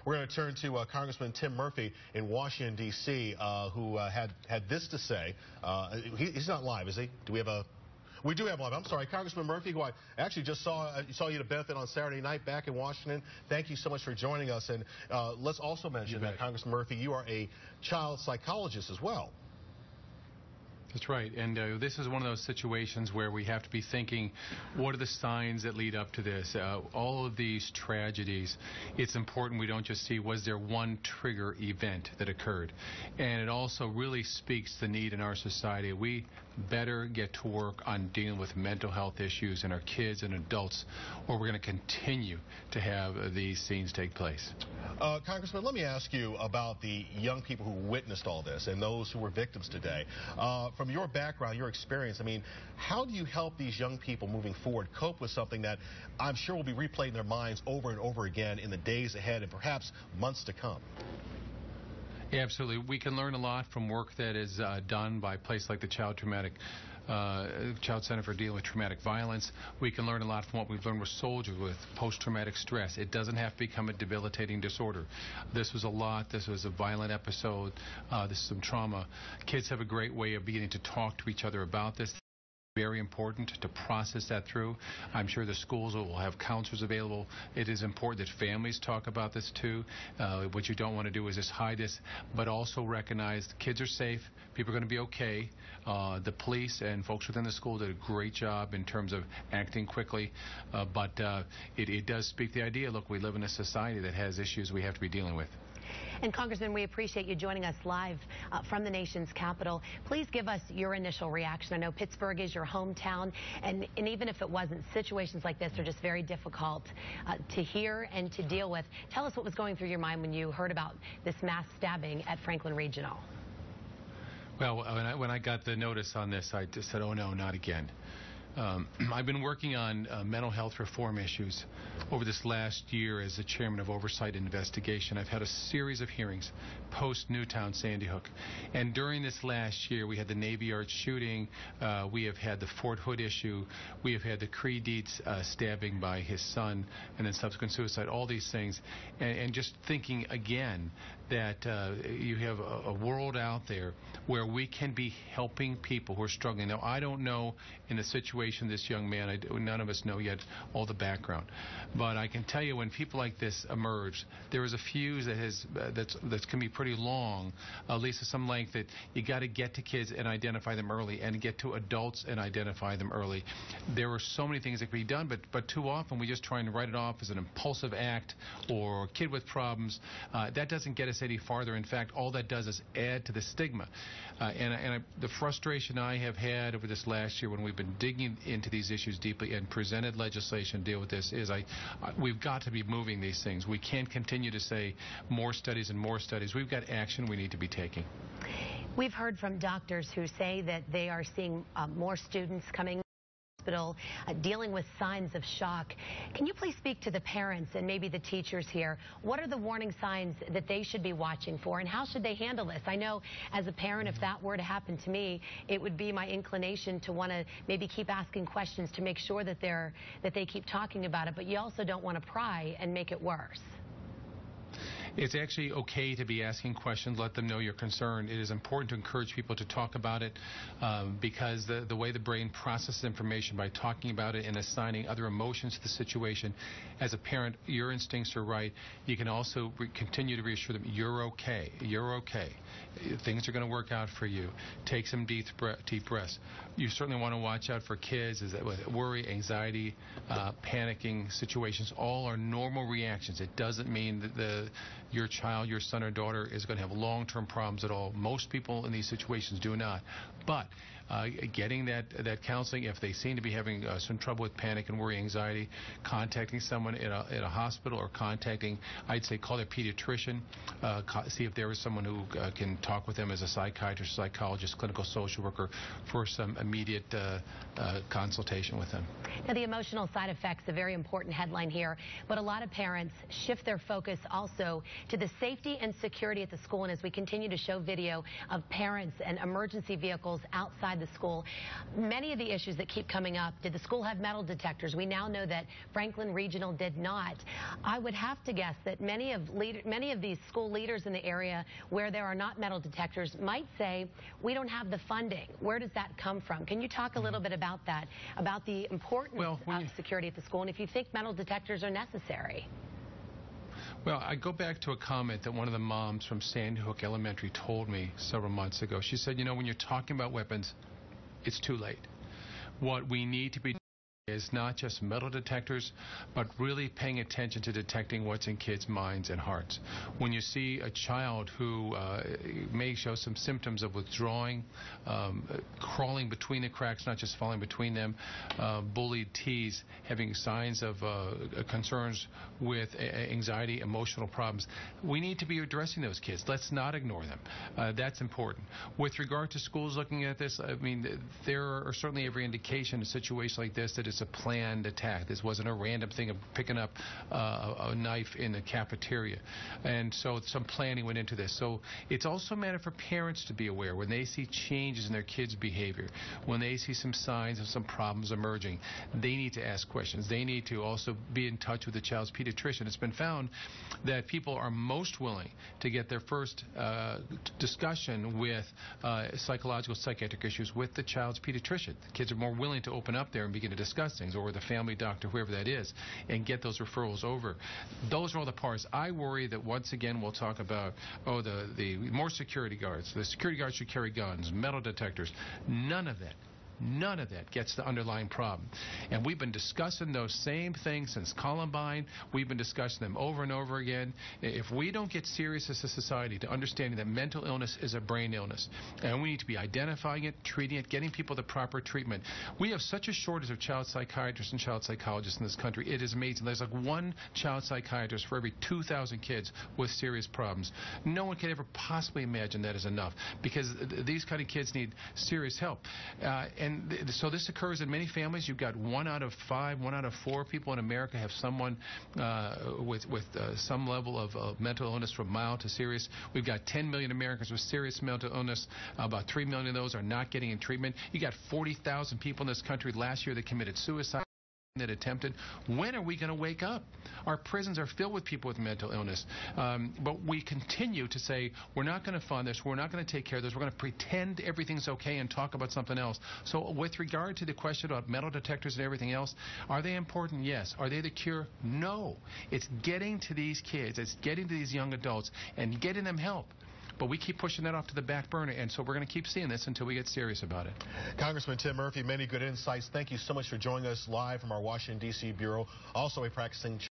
We're going to turn to Congressman Tim Murphy in Washington, D.C., who had this to say. He's not live, is he? Do we have a... We do have live. I'm sorry, Congressman Murphy, who I actually just saw you at a benefit on Saturday night back in Washington. Thank you so much for joining us. And let's also mention that, Congressman Murphy, you are a child psychologist as well. That's right, and this is one of those situations where we have to be thinking, what are the signs that lead up to this? All of these tragedies, it's important we don't just see, was there one trigger event that occurred? And it also really speaks to the need in our society. We better get to work on dealing with mental health issues in our kids and adults, or we're going to continue to have these scenes take place. Congressman, let me ask you about the young people who witnessed all this and those who were victims today. From your background, your experience, I mean, how do you help these young people moving forward cope with something that I'm sure will be replayed in their minds over and over again in the days ahead and perhaps months to come? Yeah, absolutely. We can learn a lot from work that is done by places like the Child Center for Dealing with Traumatic Violence. We can learn a lot from what we've learned with soldiers with post-traumatic stress. It doesn't have to become a debilitating disorder. This was a lot. This was a violent episode. This is some trauma. Kids have a great way of beginning to talk to each other about this. Very important to process that through. I'm sure the schools will have counselors available. It is important that families talk about this too. What you don't want to do is just hide this, but also recognize the kids are safe, people are going to be okay. The police and folks within the school did a great job in terms of acting quickly, but it does speak the idea, look, we live in a society that has issues we have to be dealing with. And Congressman, we appreciate you joining us live from the nation's capital. Please give us your initial reaction. I know Pittsburgh is your hometown, and even if it wasn't, situations like this are just very difficult to hear and to deal with. Tell us what was going through your mind when you heard about this mass stabbing at Franklin Regional. Well, when I got the notice on this, I just said, oh no, not again. I've been working on mental health reform issues over this last year as the chairman of Oversight and Investigation. I've had a series of hearings post-Newtown Sandy Hook. And during this last year, we had the Navy Yard shooting. We have had the Fort Hood issue. We have had the Creed Dietz stabbing by his son and then subsequent suicide, all these things. And just thinking again that you have a world out there where we can be helping people who are struggling. Now, I don't know in the situation this young man, none of us know yet all the background. But I can tell you when people like this emerge, there is a fuse that can be pretty long, at least of some length, that you got to get to kids and identify them early and get to adults and identify them early. There are so many things that can be done, but too often we just try and write it off as an impulsive act or a kid with problems. That doesn't get us any farther. In fact, all that does is add to the stigma. The frustration I have had over this last year when we've been digging into these issues deeply and presented legislation to deal with this is we've got to be moving these things. We can't continue to say more studies and more studies. We've got action we need to be taking. We've heard from doctors who say that they are seeing more students coming hospital dealing with signs of shock. Can you please speak to the parents and maybe the teachers here? What are the warning signs that they should be watching for, and how should they handle this? I know as a parent, if that were to happen to me, it would be my inclination to want to maybe keep asking questions to make sure that they keep talking about it, but you also don't want to pry and make it worse. It's actually okay to be asking questions. Let them know you're concerned. It is important to encourage people to talk about it because the way the brain processes information by talking about it and assigning other emotions to the situation, as a parent, your instincts are right. You can also continue to reassure them, you're okay. You're okay. Things are going to work out for you. Take some deep breaths. You certainly want to watch out for kids with worry, anxiety, panicking situations. All are normal reactions. It doesn't mean that your child, your son or daughter is going to have long-term problems at all. Most people in these situations do not. But getting that counseling, if they seem to be having some trouble with panic and worry, anxiety, contacting someone at a hospital or contacting, I'd say call their pediatrician, see if there is someone who can talk with them as a psychiatrist, psychologist, clinical social worker for some immediate consultation with them. Now, the emotional side effects, a very important headline here, but a lot of parents shift their focus also to the safety and security at the school. And as we continue to show video of parents and emergency vehicles outside inside the school. Many of the issues that keep coming up, did the school have metal detectors? We now know that Franklin Regional did not. I would have to guess that many of these school leaders in the area where there are not metal detectors might say, we don't have the funding. Where does that come from? Can you talk a little bit about that, about the importance of security at the school, and if you think metal detectors are necessary? Well, I go back to a comment that one of the moms from Sandy Hook Elementary told me several months ago. She said, you know, when you're talking about weapons, it's too late. What we need to be is not just metal detectors, but really paying attention to detecting what's in kids' minds and hearts. When you see a child who may show some symptoms of withdrawing, crawling between the cracks, not just falling between them, bullied, teased, having signs of concerns with anxiety, emotional problems, we need to be addressing those kids. Let's not ignore them. That's important. With regard to schools looking at this, I mean, there are certainly every indication in a situation like this that it's a planned attack. This wasn't a random thing of picking up a knife in the cafeteria. And so some planning went into this. So it's also a matter for parents to be aware when they see changes in their kids' behavior, when they see some signs of some problems emerging. They need to ask questions. They need to also be in touch with the child's pediatrician. It's been found that people are most willing to get their first discussion with psychological, psychiatric issues with the child's pediatrician. The kids are more willing to open up there and begin to discuss things, or the family doctor, whoever that is, and get those referrals over. Those are all the parts. I worry that once again we'll talk about, the more security guards. The security guards should carry guns, metal detectors. None of that gets the underlying problem. And we've been discussing those same things since Columbine. We've been discussing them over and over again. If we don't get serious as a society to understanding that mental illness is a brain illness, and we need to be identifying it, treating it, getting people the proper treatment. We have such a shortage of child psychiatrists and child psychologists in this country. It is amazing. There's like one child psychiatrist for every 2,000 kids with serious problems. No one can ever possibly imagine that is enough, because these kind of kids need serious help. And so this occurs in many families. You've got 1 out of 5, 1 out of 4 people in America have someone with some level of mental illness from mild to serious. We've got 10 million Americans with serious mental illness. About 3 million of those are not getting in treatment. You got 40,000 people in this country last year that committed suicide, that attempted. When are we going to wake up? Our prisons are filled with people with mental illness. But we continue to say, we're not going to fund this, we're not going to take care of this, we're going to pretend everything's okay and talk about something else. So with regard to the question about metal detectors and everything else, are they important? Yes. Are they the cure? No. It's getting to these kids, it's getting to these young adults and getting them help. But we keep pushing that off to the back burner, and so we're going to keep seeing this until we get serious about it. Congressman Tim Murphy, many good insights. Thank you so much for joining us live from our Washington, D.C. Bureau. Also a practicing